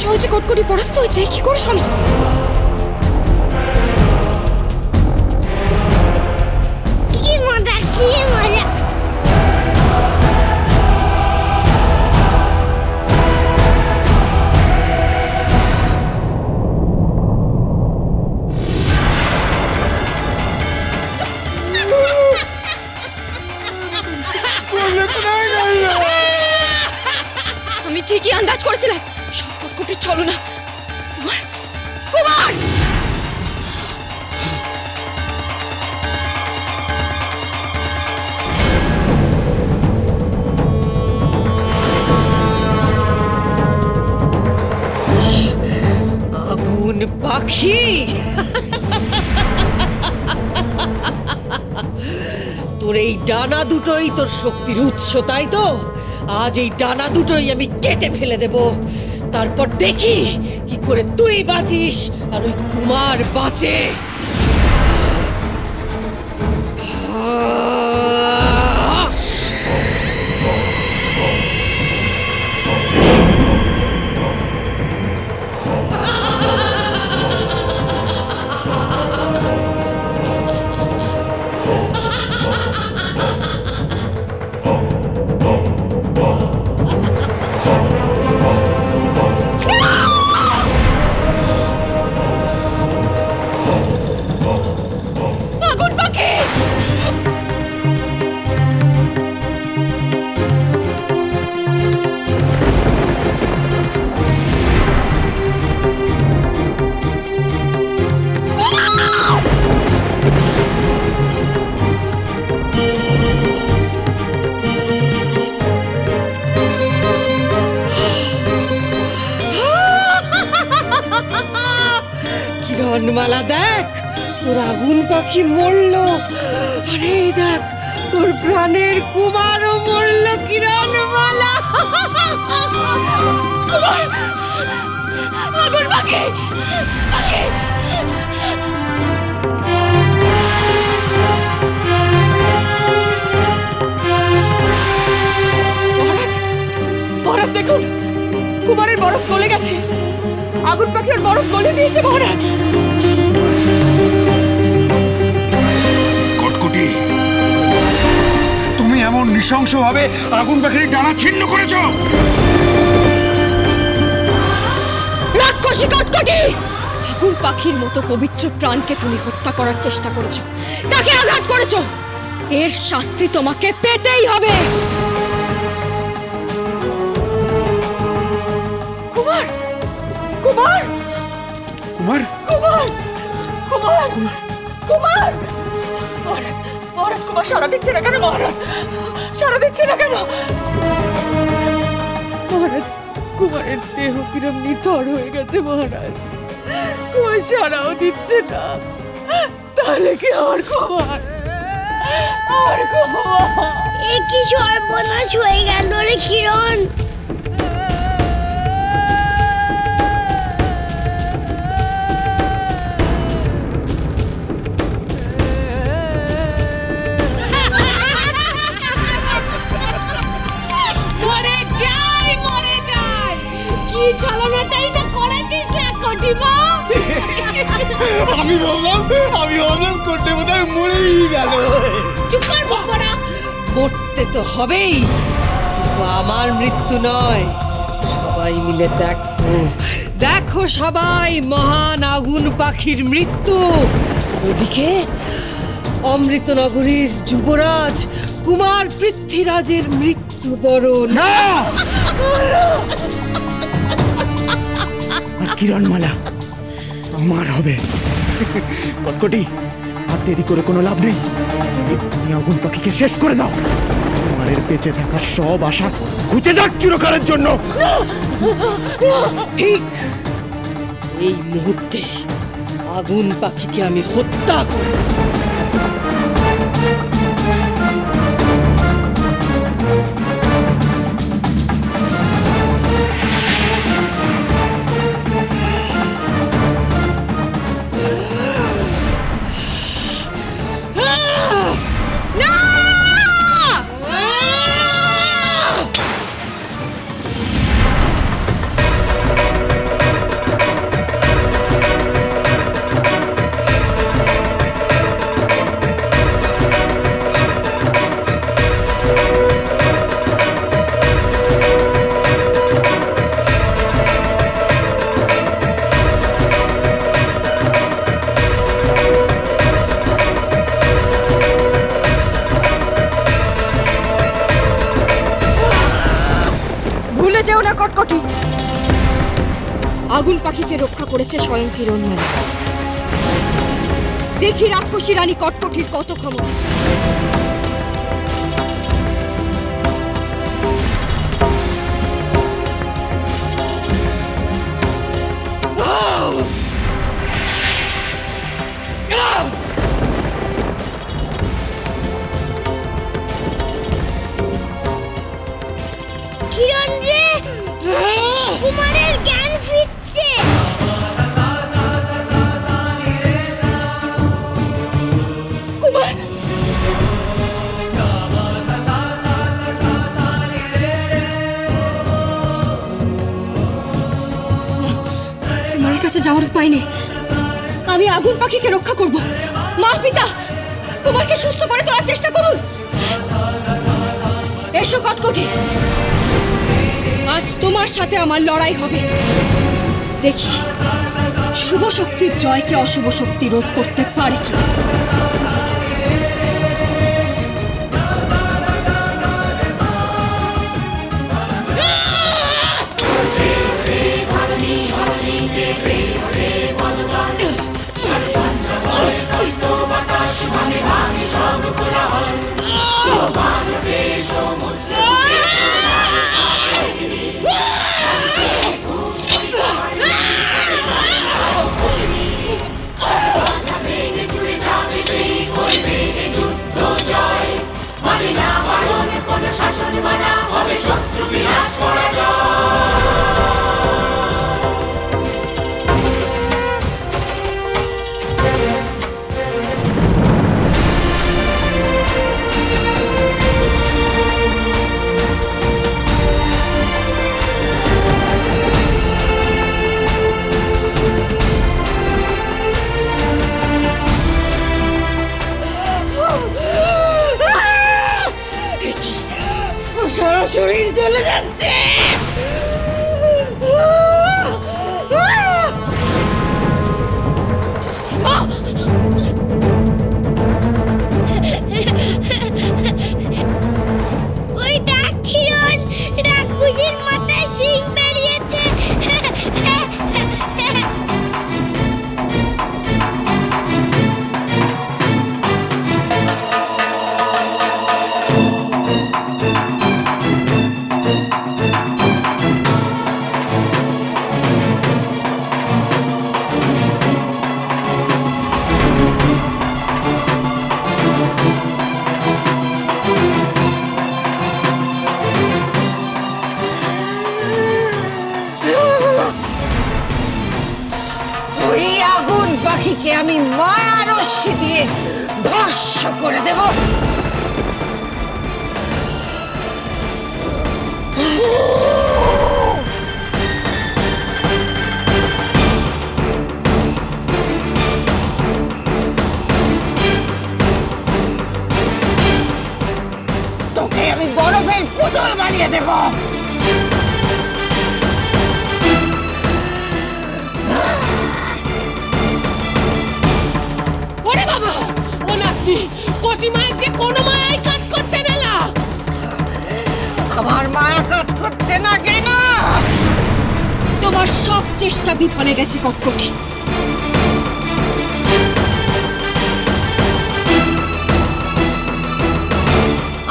সহজে কটকটি পরাস্ত হয়েছে কি করে সম্ভব? কি মজা কি মজা! আমি ঠিকই আন্দাজ করেছিলাম কটকটি চলো না। কুমার আগুন পাখি তোর এই ডানা দুটোই তোর শক্তির উৎস, তাই তো? আজ এই ডানা দুটোই আমি কেটে ফেলে দেব, তারপর দেখি কি করে তুই বাঁচিস আর ওই কুমার বাঁচে। কিরণমালা দেখ, তোর আগুন পাখি মরল, আরে দেখ তোর প্রাণের কুমারও মরল। কিরণমালা কুমার আগুন পাখি মহারাজ দেখুন, কুমারের বরফ গলে গেছে, আগুন পাখি ওর বরফ গলে দিয়েছে মহারাজ। কটকটি, তুমি এমন নৃশংসভাবে আগুন পাখির ডানা ছিন্ন করেছ। রাক্ষসী কটকটি, আগুন পাখির মতো পবিত্র প্রাণকে তুমি হত্যা করার চেষ্টা করেছো, তাকে আঘাত করেছো, এর শাস্তি তোমাকে পেতেই হবে। কুমার কুমার কুমার কুমার কুমার কুমার মহারাজ মহারাজ, কুমার সারা দিচ্ছে না কেন? মহারাজ সারা দিচ্ছে না কেন? মহারাজ কুমারের দেহ কিরম নিথর হয়ে গেছে মহারাজ, কুমার সারাও দিচ্ছে না। তাহলে কি আর কুমার এ কি সর্বনাশ হয়ে গেল রে কিরণ! আমি ভাবলাম করতে বোধহয় মরেই গেল। চুপ কর বাবারা। মরতে তো হবেই, কিন্তু আমার মৃত্যু নয়। সবাই মিলে দেখো, দেখো সবাই মহান আগুন পাখির মৃত্যু। আর ওদিকে অমৃতনগরীর যুবরাজ কুমার পৃথ্বীরাজের মৃত্যুবরণ। কিরণমালা আমার হবে। কটকটি, আর দেরি করে কোনো লাভ নেই। এক্ষুনি আগুন পাখিকে শেষ করে দাও। কুমারের বেঁচে থাকার সব আশা ঘুচে যাক চিরকালের জন্য। ঠিক এই মুহূর্তে আগুন পাখিকে আমি হত্যা করব। কটকটি, আগুন পাখিকে রক্ষা করেছে স্বয়ং কিরণমালা। দেখি রাক্ষসী রানী কটকটির কত ক্ষমতা। কিরণ রে, কুমারের জ্ঞান ফিরছে। কুমার, কুমারের কাছে যাওয়ার উপায় নেই। আমি আগুন পাখিকে রক্ষা করব। মা, পিতা, কুমারকে সুস্থ করে তোলার চেষ্টা করুন। এসো কটকটি, আজ তোমার সাথে আমার লড়াই হবে। দেখি শুভ শক্তির জয়কে অশুভ শক্তি রোধ করতে পারে কি। শরীর জ্বলে যাচ্ছে। ওই দেখ কিরণ, রাক্ষসীর মাথায় শিং বেরিয়েছে। ওই আগুন পাখিকে আমি মায়া রশ্মি দিয়ে ভস্ম করে দেব। জ্বালিয়ে দেব। ওরে বাবা, ও নাতনি, কোটি মায়ের যে কোনো মায়াই কাজ করছে না। আমার মায়া কাজ করছে না কেন? তোমার সব চেষ্টা বিফলে গেছে কটকটি।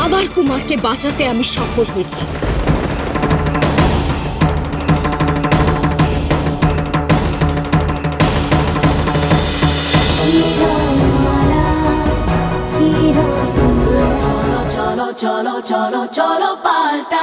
আমার কুমারকে বাঁচাতে আমি সফল হয়েছি। cholo cholo cholo cholo palta